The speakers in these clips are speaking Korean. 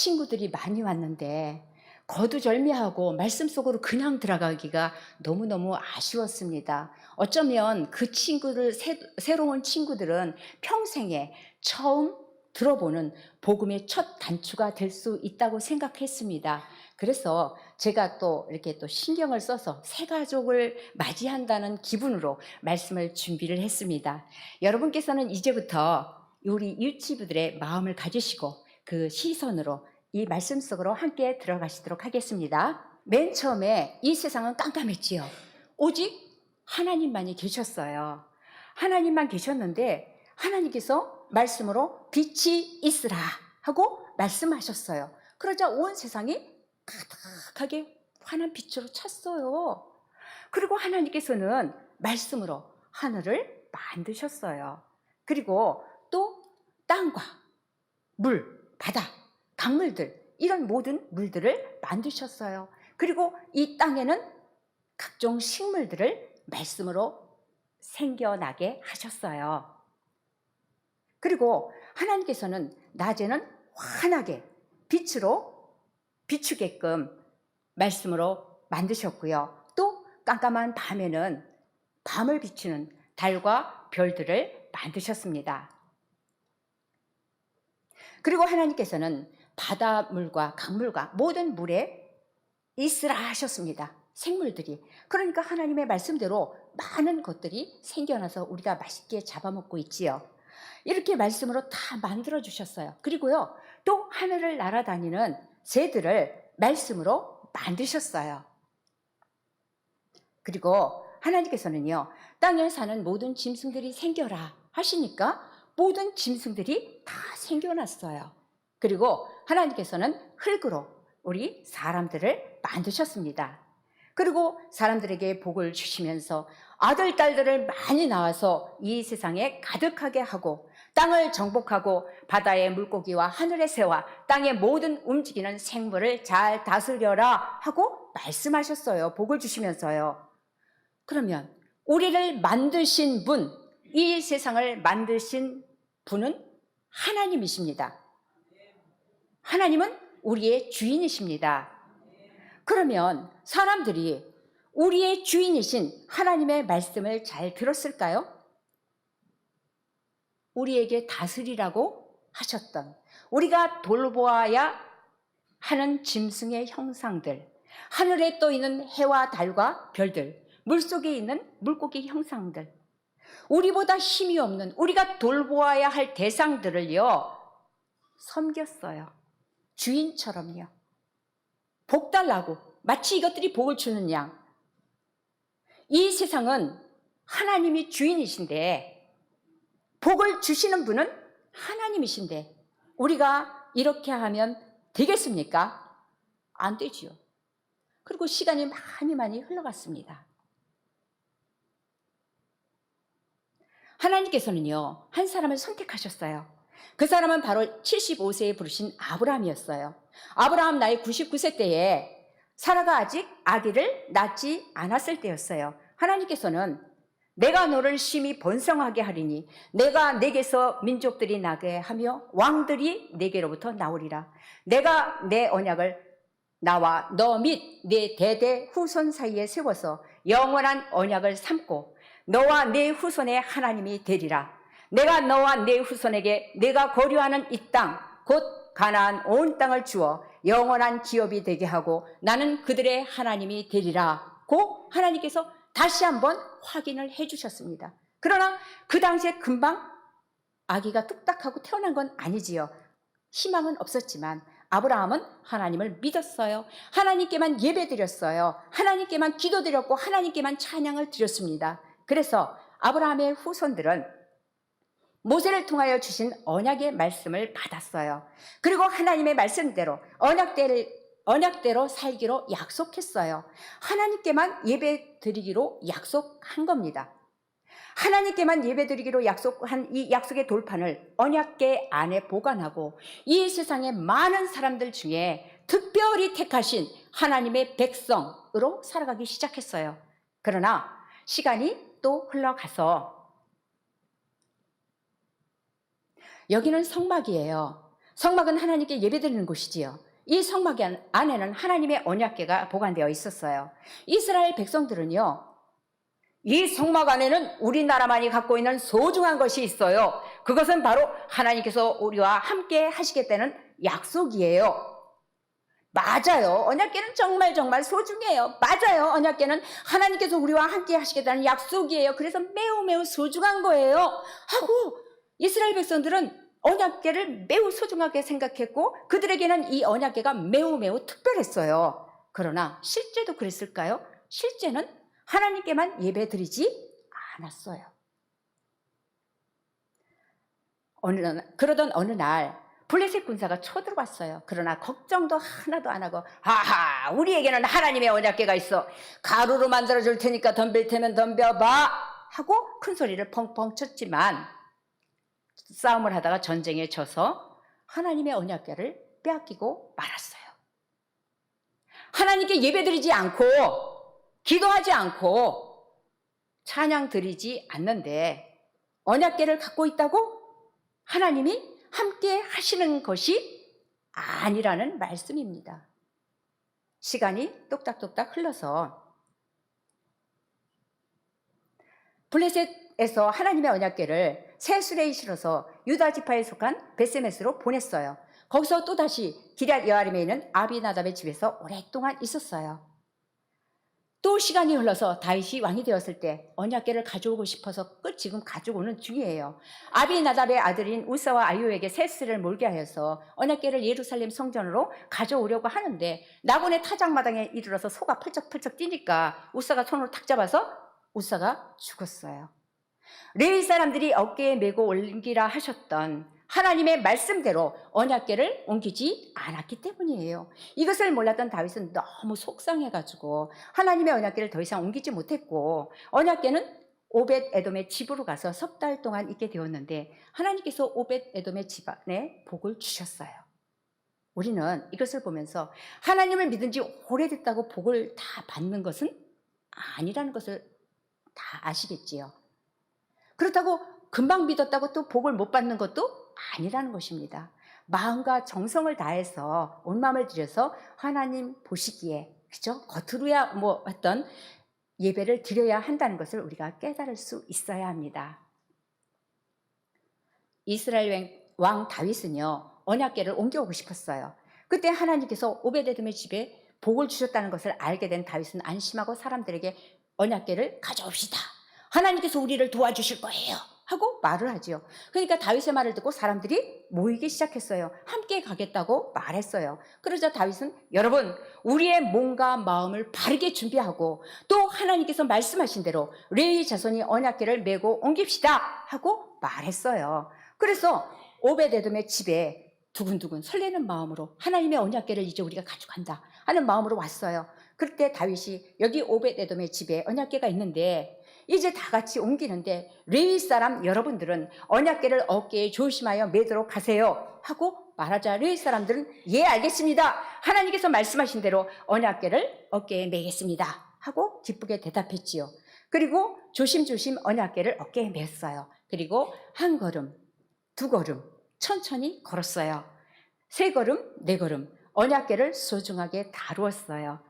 친구들이 많이 왔는데 거두절미하고 말씀 속으로 그냥 들어가기가 너무너무 아쉬웠습니다. 어쩌면 그 친구들, 새로운 친구들은 평생에 처음 들어보는 복음의 첫 단추가 될 수 있다고 생각했습니다. 그래서 제가 또 이렇게 또 신경을 써서 새 가족을 맞이한다는 기분으로 말씀을 준비를 했습니다. 여러분께서는 이제부터 우리 유치부들의 마음을 가지시고 그 시선으로 이 말씀 속으로 함께 들어가시도록 하겠습니다. 맨 처음에 이 세상은 깜깜했지요. 오직 하나님만이 계셨어요. 하나님만 계셨는데 하나님께서 말씀으로 빛이 있으라 하고 말씀하셨어요. 그러자 온 세상이 가득하게 환한 빛으로 찼어요. 그리고 하나님께서는 말씀으로 하늘을 만드셨어요. 그리고 또 땅과 물, 바다, 강물들, 이런 모든 물들을 만드셨어요. 그리고 이 땅에는 각종 식물들을 말씀으로 생겨나게 하셨어요. 그리고 하나님께서는 낮에는 환하게 빛으로 비추게끔 말씀으로 만드셨고요. 또 깜깜한 밤에는 밤을 비추는 달과 별들을 만드셨습니다. 그리고 하나님께서는 바닷물과 강물과 모든 물에 있으라 하셨습니다. 생물들이. 그러니까 하나님의 말씀대로 많은 것들이 생겨나서 우리가 맛있게 잡아먹고 있지요. 이렇게 말씀으로 다 만들어 주셨어요. 그리고요, 또 하늘을 날아다니는 새들을 말씀으로 만드셨어요. 그리고 하나님께서는요, 땅에 사는 모든 짐승들이 생겨라 하시니까 모든 짐승들이 다 생겨났어요. 그리고 하나님께서는 흙으로 우리 사람들을 만드셨습니다. 그리고 사람들에게 복을 주시면서 아들, 딸들을 많이 낳아서 이 세상에 가득하게 하고 땅을 정복하고 바다의 물고기와 하늘의 새와 땅의 모든 움직이는 생물을 잘 다스려라 하고 말씀하셨어요. 복을 주시면서요. 그러면 우리를 만드신 분, 이 세상을 만드신 분은 하나님이십니다. 하나님은 우리의 주인이십니다. 그러면 사람들이 우리의 주인이신 하나님의 말씀을 잘 들었을까요? 우리에게 다스리라고 하셨던, 우리가 돌보아야 하는 짐승의 형상들, 하늘에 떠 있는 해와 달과 별들, 물속에 있는 물고기 형상들, 우리보다 힘이 없는 우리가 돌보아야 할 대상들을요 섬겼어요. 주인처럼요. 복 달라고, 마치 이것들이 복을 주는 양. 이 세상은 하나님이 주인이신데 복을 주시는 분은 하나님이신데 우리가 이렇게 하면 되겠습니까? 안 되지요. 그리고 시간이 많이 흘러갔습니다. 하나님께서는요, 한 사람을 선택하셨어요. 그 사람은 바로 75세에 부르신 아브라함이었어요. 아브라함 나이 99세 때에 사라가 아직 아기를 낳지 않았을 때였어요. 하나님께서는 내가 너를 심히 번성하게 하리니 내가 내게서 민족들이 나게 하며 왕들이 내게로부터 나오리라. 내가 내 언약을 나와 너 및 네 대대 후손 사이에 세워서 영원한 언약을 삼고 너와 네 후손의 하나님이 되리라. 내가 너와 네 후손에게 내가 거류하는 이 땅 곧 가나안 온 땅을 주어 영원한 기업이 되게 하고 나는 그들의 하나님이 되리라 고 하나님께서 다시 한번 확인을 해 주셨습니다. 그러나 그 당시에 금방 아기가 뚝딱하고 태어난 건 아니지요. 희망은 없었지만 아브라함은 하나님을 믿었어요. 하나님께만 예배드렸어요. 하나님께만 기도드렸고 하나님께만 찬양을 드렸습니다. 그래서 아브라함의 후손들은 모세를 통하여 주신 언약의 말씀을 받았어요. 그리고 하나님의 말씀대로 언약대로 살기로 약속했어요. 하나님께만 예배드리기로 약속한 겁니다. 하나님께만 예배드리기로 약속한 이 약속의 돌판을 언약궤 안에 보관하고 이 세상의 많은 사람들 중에 특별히 택하신 하나님의 백성으로 살아가기 시작했어요. 그러나 시간이 또 흘러가서 여기는 성막이에요. 성막은 하나님께 예배드리는 곳이지요. 이 성막 안에는 하나님의 언약궤가 보관되어 있었어요. 이스라엘 백성들은요, 이 성막 안에는 우리나라만이 갖고 있는 소중한 것이 있어요. 그것은 바로 하나님께서 우리와 함께 하시겠다는 약속이에요. 맞아요. 언약궤는 정말 정말 소중해요. 맞아요. 언약궤는 하나님께서 우리와 함께 하시겠다는 약속이에요. 그래서 매우 매우 소중한 거예요. 하고 이스라엘 백성들은 언약궤를 매우 소중하게 생각했고 그들에게는 이 언약궤가 매우 매우 특별했어요. 그러나 실제도 그랬을까요? 실제는 하나님께만 예배드리지 않았어요. 그러던 어느 날 블레셋 군사가 쳐들어왔어요. 그러나 걱정도 하나도 안 하고 하하 우리에게는 하나님의 언약궤가 있어. 가루로 만들어줄 테니까 덤빌 테면 덤벼봐 하고 큰 소리를 펑펑 쳤지만 싸움을 하다가 전쟁에 져서 하나님의 언약궤를 빼앗기고 말았어요. 하나님께 예배드리지 않고 기도하지 않고 찬양 드리지 않는데 언약궤를 갖고 있다고 하나님이 함께 하시는 것이 아니라는 말씀입니다. 시간이 똑딱똑딱 흘러서 블레셋에서 하나님의 언약궤를 새 수레에 실어서 유다 지파에 속한 베세메스로 보냈어요. 거기서 또다시 기럇 여아림에 있는 아비나답의 집에서 오랫동안 있었어요. 또 시간이 흘러서 다윗이 왕이 되었을 때 언약궤를 가져오고 싶어서 지금 가져오는 중이에요. 아비나답의 아들인 우사와 아이오에게 새 수레를 몰게 하여서 언약궤를 예루살렘 성전으로 가져오려고 하는데 나곤의 타작마당에 이르러서 소가 펄쩍펄쩍 뛰니까 우사가 손으로 탁 잡아서 우사가 죽었어요. 레위 사람들이 어깨에 메고 옮기라 하셨던 하나님의 말씀대로 언약궤를 옮기지 않았기 때문이에요. 이것을 몰랐던 다윗은 너무 속상해가지고 하나님의 언약궤를 더 이상 옮기지 못했고 언약궤는 오벳 에돔의 집으로 가서 석 달 동안 있게 되었는데 하나님께서 오벳 에돔의 집안에 복을 주셨어요. 우리는 이것을 보면서 하나님을 믿은 지 오래됐다고 복을 다 받는 것은 아니라는 것을 다 아시겠지요. 그렇다고 금방 믿었다고 또 복을 못 받는 것도 아니라는 것입니다. 마음과 정성을 다해서 온 마음을 들여서 하나님 보시기에 그죠? 겉으로야 뭐 어떤 예배를 드려야 한다는 것을 우리가 깨달을 수 있어야 합니다. 이스라엘 왕 다윗은요 언약궤를 옮겨오고 싶었어요. 그때 하나님께서 오베데돔의 집에 복을 주셨다는 것을 알게 된 다윗은 안심하고 사람들에게 언약궤를 가져옵시다. 하나님께서 우리를 도와주실 거예요. 하고 말을 하지요. 그러니까 다윗의 말을 듣고 사람들이 모이기 시작했어요. 함께 가겠다고 말했어요. 그러자 다윗은 여러분 우리의 몸과 마음을 바르게 준비하고 또 하나님께서 말씀하신 대로 레위 자손이 언약궤를 메고 옮깁시다 하고 말했어요. 그래서 오베데돔의 집에 두근두근 설레는 마음으로 하나님의 언약궤를 이제 우리가 가져간다 하는 마음으로 왔어요. 그때 다윗이 여기 오베데돔의 집에 언약궤가 있는데 이제 다 같이 옮기는데 레위 사람 여러분들은 언약궤를 어깨에 조심하여 매도록 하세요 하고 말하자 레위 사람들은 예 알겠습니다. 하나님께서 말씀하신 대로 언약궤를 어깨에 매겠습니다 하고 기쁘게 대답했지요. 그리고 조심조심 언약궤를 어깨에 맸어요. 그리고 한 걸음, 두 걸음 천천히 걸었어요. 세 걸음, 네 걸음 언약궤를 소중하게 다루었어요.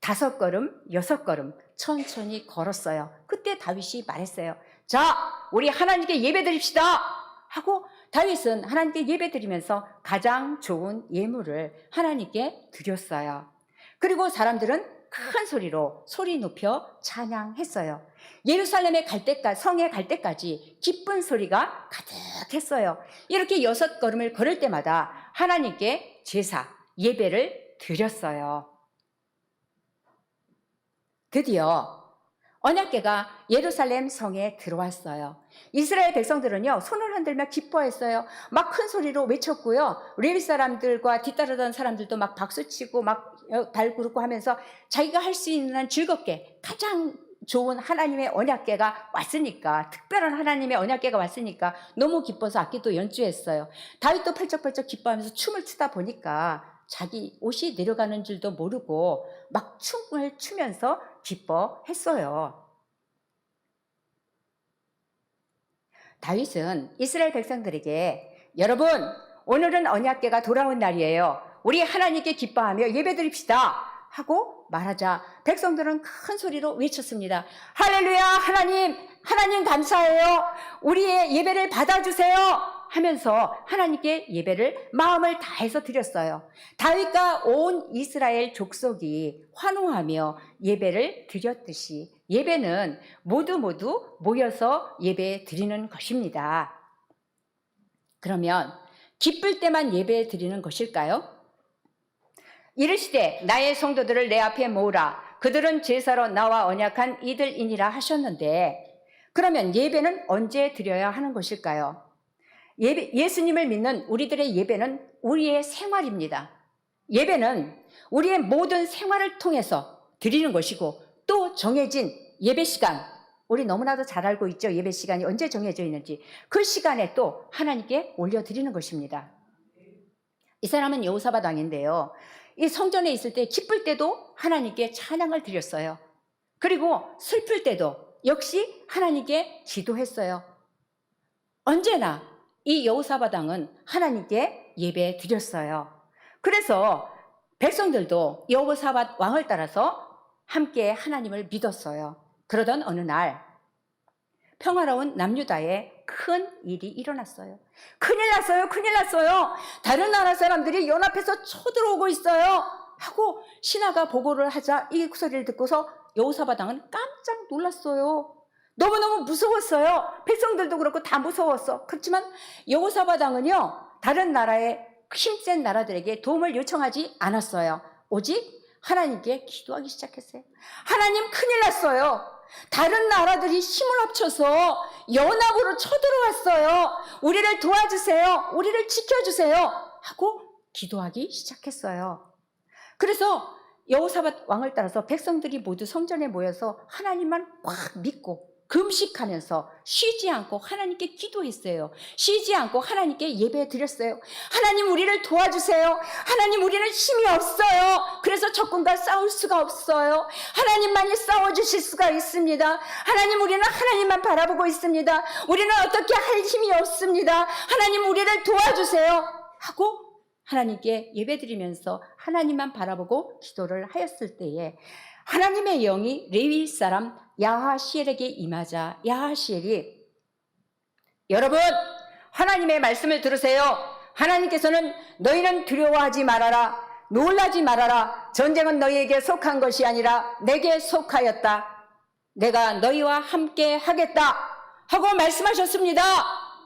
5걸음, 6걸음 천천히 걸었어요. 그때 다윗이 말했어요. 자, 우리 하나님께 예배드립시다 하고 다윗은 하나님께 예배드리면서 가장 좋은 예물을 하나님께 드렸어요. 그리고 사람들은 큰 소리로 소리 높여 찬양했어요. 예루살렘에 갈 때까지, 성에 갈 때까지 기쁜 소리가 가득했어요. 이렇게 6걸음을 걸을 때마다 하나님께 제사, 예배를 드렸어요. 드디어 언약궤가 예루살렘 성에 들어왔어요. 이스라엘 백성들은요 손을 흔들며 기뻐했어요. 막 큰 소리로 외쳤고요. 레위 사람들과 뒤따르던 사람들도 막 박수치고 막 발구르고 하면서 자기가 할 수 있는 한 즐겁게 가장 좋은 하나님의 언약궤가 왔으니까 특별한 하나님의 언약궤가 왔으니까 너무 기뻐서 악기도 연주했어요. 다윗도 펄쩍펄쩍 기뻐하면서 춤을 추다 보니까 자기 옷이 내려가는 줄도 모르고 막 춤을 추면서 기뻐했어요. 다윗은 이스라엘 백성들에게 여러분 오늘은 언약궤가 돌아온 날이에요. 우리 하나님께 기뻐하며 예배드립시다 하고 말하자 백성들은 큰 소리로 외쳤습니다. 할렐루야, 하나님 감사해요. 우리의 예배를 받아주세요 하면서 하나님께 예배를 마음을 다해서 드렸어요. 다윗과 온 이스라엘 족속이 환호하며 예배를 드렸듯이 예배는 모두 모여서 예배 드리는 것입니다. 그러면 기쁠 때만 예배 드리는 것일까요? 이르시되 나의 성도들을 내 앞에 모으라. 그들은 제사로 나와 언약한 이들이니라 하셨는데, 그러면 예배는 언제 드려야 하는 것일까요? 예수님을 믿는 우리들의 예배는 우리의 생활입니다. 예배는 우리의 모든 생활을 통해서 드리는 것이고, 또 정해진 예배 시간, 우리 너무나도 잘 알고 있죠. 예배 시간이 언제 정해져 있는지. 그 시간에 또 하나님께 올려드리는 것입니다. 이 사람은 여호사밧 왕인데요. 이 성전에 있을 때 기쁠 때도 하나님께 찬양을 드렸어요. 그리고 슬플 때도 역시 하나님께 기도했어요. 언제나 이 여호사밧 왕은 하나님께 예배 드렸어요. 그래서 백성들도 여호사밧 왕을 따라서 함께 하나님을 믿었어요. 그러던 어느 날 평화로운 남유다에 큰 일이 일어났어요. 큰일 났어요. 다른 나라 사람들이 연합해서 쳐들어오고 있어요 하고 신하가 보고를 하자 이 소리를 듣고서 여호사밧 왕은 깜짝 놀랐어요. 너무너무 무서웠어요. 백성들도 그렇고 다 무서웠어. 그렇지만 여호사밧 왕은요, 다른 나라의 힘센 나라들에게 도움을 요청하지 않았어요. 오직 하나님께 기도하기 시작했어요. 하나님, 큰일 났어요. 다른 나라들이 힘을 합쳐서 연합으로 쳐들어왔어요. 우리를 도와주세요. 우리를 지켜주세요 하고 기도하기 시작했어요. 그래서 여호사밧 왕을 따라서 백성들이 모두 성전에 모여서 하나님만 꽉 믿고 금식하면서 쉬지 않고 하나님께 기도했어요. 쉬지 않고 하나님께 예배 드렸어요. 하나님, 우리를 도와주세요. 하나님, 우리는 힘이 없어요. 그래서 적군과 싸울 수가 없어요. 하나님만이 싸워주실 수가 있습니다. 하나님, 우리는 하나님만 바라보고 있습니다. 우리는 어떻게 할 힘이 없습니다. 하나님, 우리를 도와주세요 하고 하나님께 예배 드리면서 하나님만 바라보고 기도를 하였을 때에 하나님의 영이 레위 사람 야하시엘에게 임하자 야하시엘이, 여러분, 하나님의 말씀을 들으세요. 하나님께서는 너희는 두려워하지 말아라, 놀라지 말아라. 전쟁은 너희에게 속한 것이 아니라 내게 속하였다. 내가 너희와 함께 하겠다 하고 말씀하셨습니다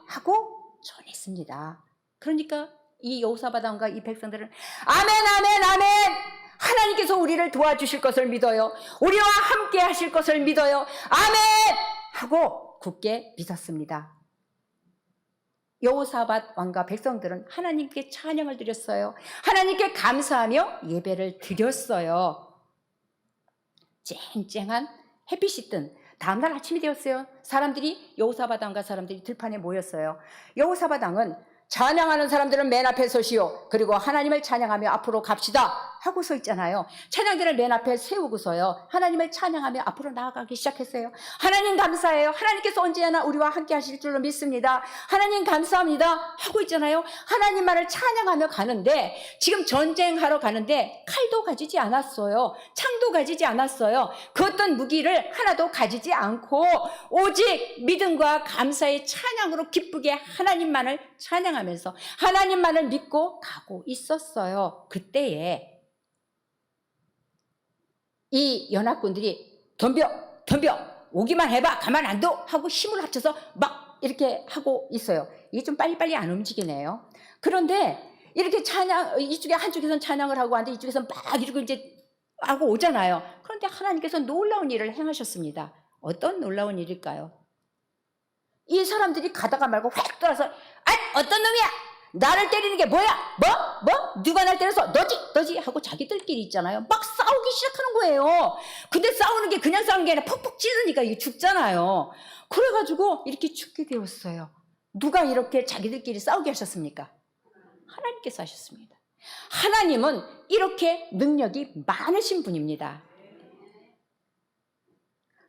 하고 전했습니다. 그러니까 이 여호사밧 왕과 이 백성들은 아멘. 하나님께서 우리를 도와주실 것을 믿어요. 우리와 함께 하실 것을 믿어요. 아멘 하고 굳게 믿었습니다. 여호사밧 왕과 백성들은 하나님께 찬양을 드렸어요. 하나님께 감사하며 예배를 드렸어요. 쨍쨍한 햇빛이 뜬 다음날 아침이 되었어요. 여호사밧 왕과 사람들이 들판에 모였어요. 여호사밧 왕은 찬양하는 사람들은 맨 앞에 서시오. 그리고 하나님을 찬양하며 앞으로 갑시다 하고 서 있잖아요. 찬양들을 맨 앞에 세우고서요, 하나님을 찬양하며 앞으로 나아가기 시작했어요. 하나님 감사해요. 하나님께서 언제나 우리와 함께 하실 줄로 믿습니다. 하나님 감사합니다 하고 있잖아요. 하나님만을 찬양하며 가는데, 지금 전쟁하러 가는데 칼도 가지지 않았어요. 창도 가지지 않았어요. 그 어떤 무기를 하나도 가지지 않고 오직 믿음과 감사의 찬양으로 기쁘게 하나님만을 찬양하면서 하나님만을 믿고 가고 있었어요. 그때에 이 연합군들이 덤벼 오기만 해봐, 가만 안 둬 하고 힘을 합쳐서 막 이렇게 하고 있어요. 이게 좀 빨리빨리 안 움직이네요. 그런데 이렇게 이쪽에 한쪽에서는 찬양을 하고 하는데 이쪽에서는 막 이러고 이제 하고 오잖아요. 그런데 하나님께서 놀라운 일을 행하셨습니다. 어떤 놀라운 일일까요? 이 사람들이 가다가 말고 확 돌아서, 어떤 놈이야? 나를 때리는 게 뭐야? 뭐? 누가 날 때려서? 너지? 하고 자기들끼리 있잖아요. 막 싸우기 시작하는 거예요. 근데 싸우는 게 그냥 싸우는 게 아니라 퍽퍽 찌르니까 이게 죽잖아요. 그래가지고 이렇게 죽게 되었어요. 누가 이렇게 자기들끼리 싸우게 하셨습니까? 하나님께서 하셨습니다. 하나님은 이렇게 능력이 많으신 분입니다.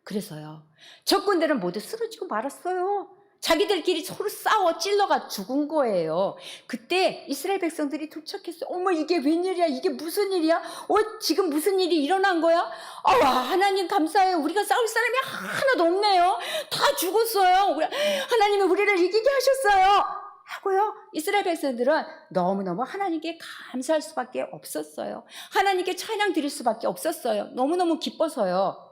그래서요, 적군들은 모두 쓰러지고 말았어요. 자기들끼리 서로 싸워 찔러가 죽은 거예요. 그때 이스라엘 백성들이 도착했어요. 어머, 이게 웬일이야? 이게 무슨 일이야? 지금 무슨 일이 일어난 거야? 하나님 감사해요. 우리가 싸울 사람이 하나도 없네요. 다 죽었어요. 하나님이 우리를 이기게 하셨어요. 하고요. 이스라엘 백성들은 너무너무 하나님께 감사할 수밖에 없었어요. 하나님께 찬양 드릴 수밖에 없었어요. 너무너무 기뻐서요.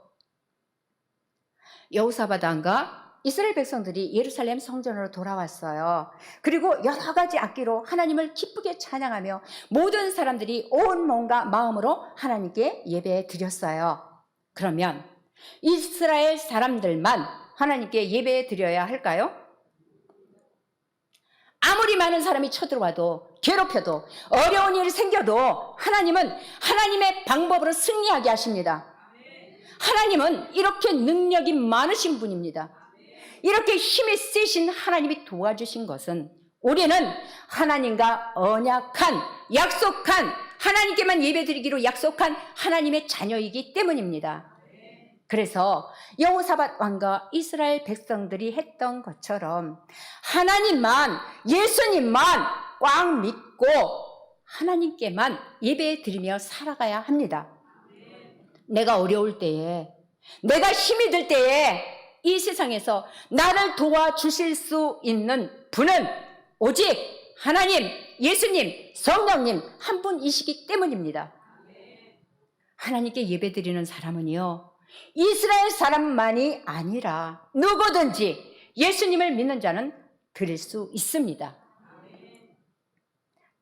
여호사밧 왕과 이스라엘 백성들이 예루살렘 성전으로 돌아왔어요. 그리고 여러 가지 악기로 하나님을 기쁘게 찬양하며 모든 사람들이 온 몸과 마음으로 하나님께 예배 드렸어요. 그러면 이스라엘 사람들만 하나님께 예배 드려야 할까요? 아무리 많은 사람이 쳐들어와도 괴롭혀도 어려운 일이 생겨도 하나님은 하나님의 방법으로 승리하게 하십니다. 하나님은 이렇게 능력이 많으신 분입니다. 이렇게 힘이 세신 하나님이 도와주신 것은 우리는 하나님과 언약한, 약속한, 하나님께만 예배드리기로 약속한 하나님의 자녀이기 때문입니다. 그래서 여호사밧 왕과 이스라엘 백성들이 했던 것처럼 하나님만, 예수님만 꽉 믿고 하나님께만 예배드리며 살아가야 합니다. 내가 어려울 때에, 내가 힘이 들 때에 이 세상에서 나를 도와주실 수 있는 분은 오직 하나님, 예수님, 성령님 한 분이시기 때문입니다. 하나님께 예배드리는 사람은요, 이스라엘 사람만이 아니라 누구든지 예수님을 믿는 자는 드릴 수 있습니다.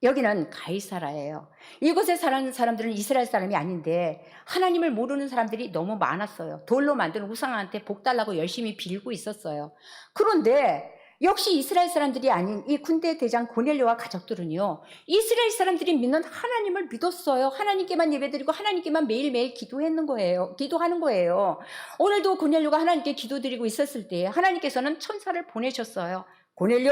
여기는 가이사라예요. 이곳에 사는 사람들은 이스라엘 사람이 아닌데 하나님을 모르는 사람들이 너무 많았어요. 돌로 만든 우상한테 복 달라고 열심히 빌고 있었어요. 그런데 역시 이스라엘 사람들이 아닌 이 군대 대장 고넬료와 가족들은요, 이스라엘 사람들이 믿는 하나님을 믿었어요. 하나님께만 예배드리고 하나님께만 매일매일 기도하는 거예요. 오늘도 고넬료가 하나님께 기도드리고 있었을 때 하나님께서는 천사를 보내셨어요. 고넬료,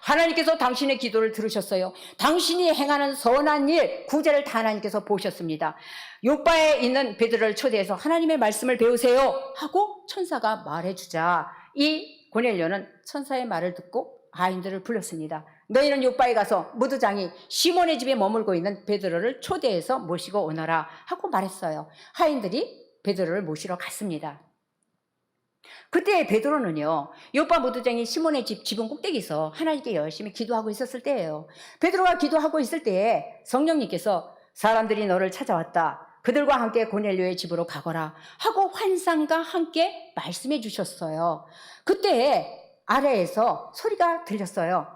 하나님께서 당신의 기도를 들으셨어요. 당신이 행하는 선한 일, 구제를 다 하나님께서 보셨습니다. 요바에 있는 베드로를 초대해서 하나님의 말씀을 배우세요 하고 천사가 말해주자 이 고넬료는 천사의 말을 듣고 하인들을 불렀습니다. 너희는 요바에 가서 무드장이 시몬의 집에 머물고 있는 베드로를 초대해서 모시고 오너라 하고 말했어요. 하인들이 베드로를 모시러 갔습니다. 그때 베드로는요, 요바 무드장이 시몬의 지붕 꼭대기에서 하나님께 열심히 기도하고 있었을 때예요. 베드로가 기도하고 있을 때에 성령님께서 사람들이 너를 찾아왔다, 그들과 함께 고넬료의 집으로 가거라 하고 환상과 함께 말씀해 주셨어요. 그때 아래에서 소리가 들렸어요.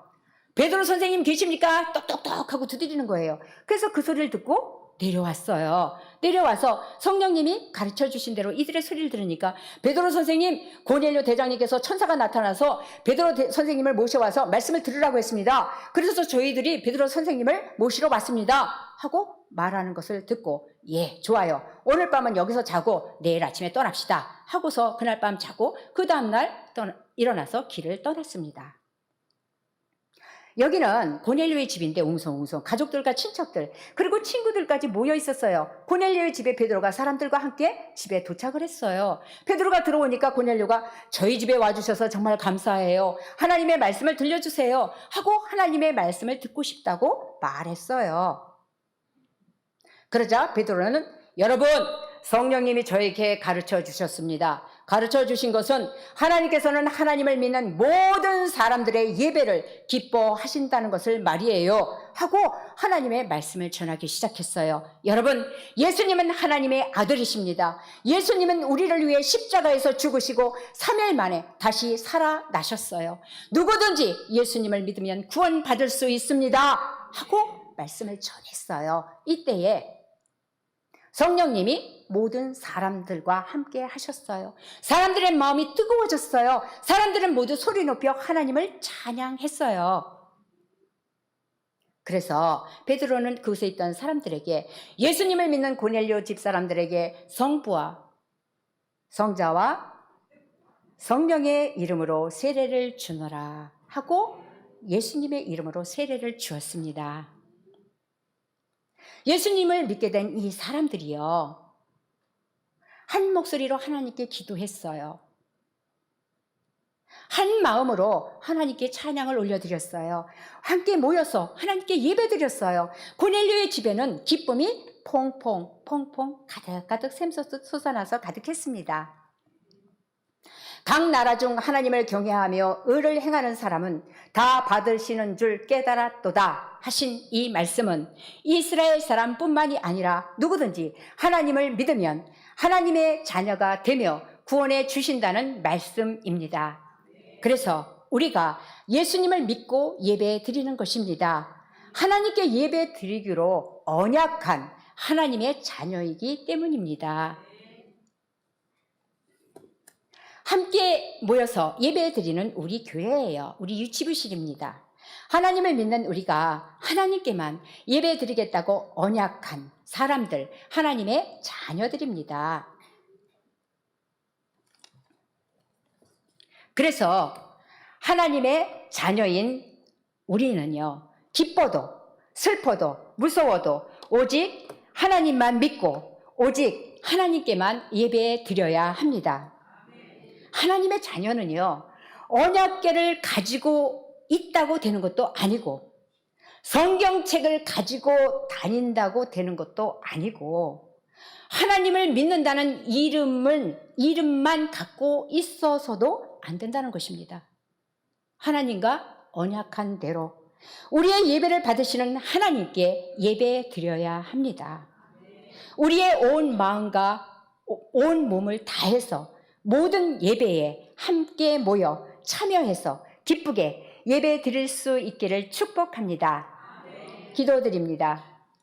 베드로 선생님 계십니까? 똑똑똑 하고 두드리는 거예요. 그래서 그 소리를 듣고 내려왔어요. 내려와서 성령님이 가르쳐 주신 대로 이들의 소리를 들으니까 베드로 선생님, 고넬료 대장님께서 천사가 나타나서 베드로 선생님을 모셔와서 말씀을 들으라고 했습니다. 그래서 저희들이 베드로 선생님을 모시러 왔습니다 하고 말하는 것을 듣고, 예, 좋아요, 오늘 밤은 여기서 자고 내일 아침에 떠납시다 하고서 그날 밤 자고 그 다음날 일어나서 길을 떠났습니다. 여기는 고넬료의 집인데 웅성웅성 가족들과 친척들 그리고 친구들까지 모여 있었어요. 고넬료의 집에 베드로가 사람들과 함께 집에 도착을 했어요. 베드로가 들어오니까 고넬료가 저희 집에 와주셔서 정말 감사해요, 하나님의 말씀을 들려주세요 하고 하나님의 말씀을 듣고 싶다고 말했어요. 그러자 베드로는 여러분, 성령님이 저에게 가르쳐 주셨습니다. 가르쳐 주신 것은 하나님께서는 하나님을 믿는 모든 사람들의 예배를 기뻐하신다는 것을 말이에요 하고 하나님의 말씀을 전하기 시작했어요. 여러분, 예수님은 하나님의 아들이십니다. 예수님은 우리를 위해 십자가에서 죽으시고 3일 만에 다시 살아나셨어요. 누구든지 예수님을 믿으면 구원받을 수 있습니다 하고 말씀을 전했어요. 이때에 성령님이 모든 사람들과 함께 하셨어요. 사람들의 마음이 뜨거워졌어요. 사람들은 모두 소리 높여 하나님을 찬양했어요. 그래서 베드로는 그곳에 있던 사람들에게, 예수님을 믿는 고넬료 집 사람들에게 성부와 성자와 성령의 이름으로 세례를 주노라 하고 예수님의 이름으로 세례를 주었습니다. 예수님을 믿게 된 이 사람들이요, 한 목소리로 하나님께 기도했어요. 한 마음으로 하나님께 찬양을 올려드렸어요. 함께 모여서 하나님께 예배드렸어요. 고넬료의 집에는 기쁨이 퐁퐁 가득가득 샘솟아나서 가득했습니다. 각 나라 중 하나님을 경외하며 의를 행하는 사람은 다 받으시는 줄 깨달았도다 하신 이 말씀은 이스라엘 사람뿐만이 아니라 누구든지 하나님을 믿으면 하나님의 자녀가 되며 구원해 주신다는 말씀입니다. 그래서 우리가 예수님을 믿고 예배 드리는 것입니다. 하나님께 예배 드리기로 언약한 하나님의 자녀이기 때문입니다. 함께 모여서 예배 드리는 우리 교회예요. 우리 유치부실입니다. 하나님을 믿는 우리가 하나님께만 예배 드리겠다고 언약한 사람들, 하나님의 자녀들입니다. 그래서 하나님의 자녀인 우리는요, 기뻐도 슬퍼도 무서워도 오직 하나님만 믿고 오직 하나님께만 예배 드려야 합니다. 하나님의 자녀는요, 언약궤를 가지고 있다고 되는 것도 아니고 성경책을 가지고 다닌다고 되는 것도 아니고 하나님을 믿는다는 이름만 갖고 있어서도 안 된다는 것입니다. 하나님과 언약한 대로 우리의 예배를 받으시는 하나님께 예배 드려야 합니다. 우리의 온 마음과 온 몸을 다해서 모든 예배에 함께 모여 참여해서 기쁘게 예배 드릴 수 있기를 축복합니다. 기도드립니다.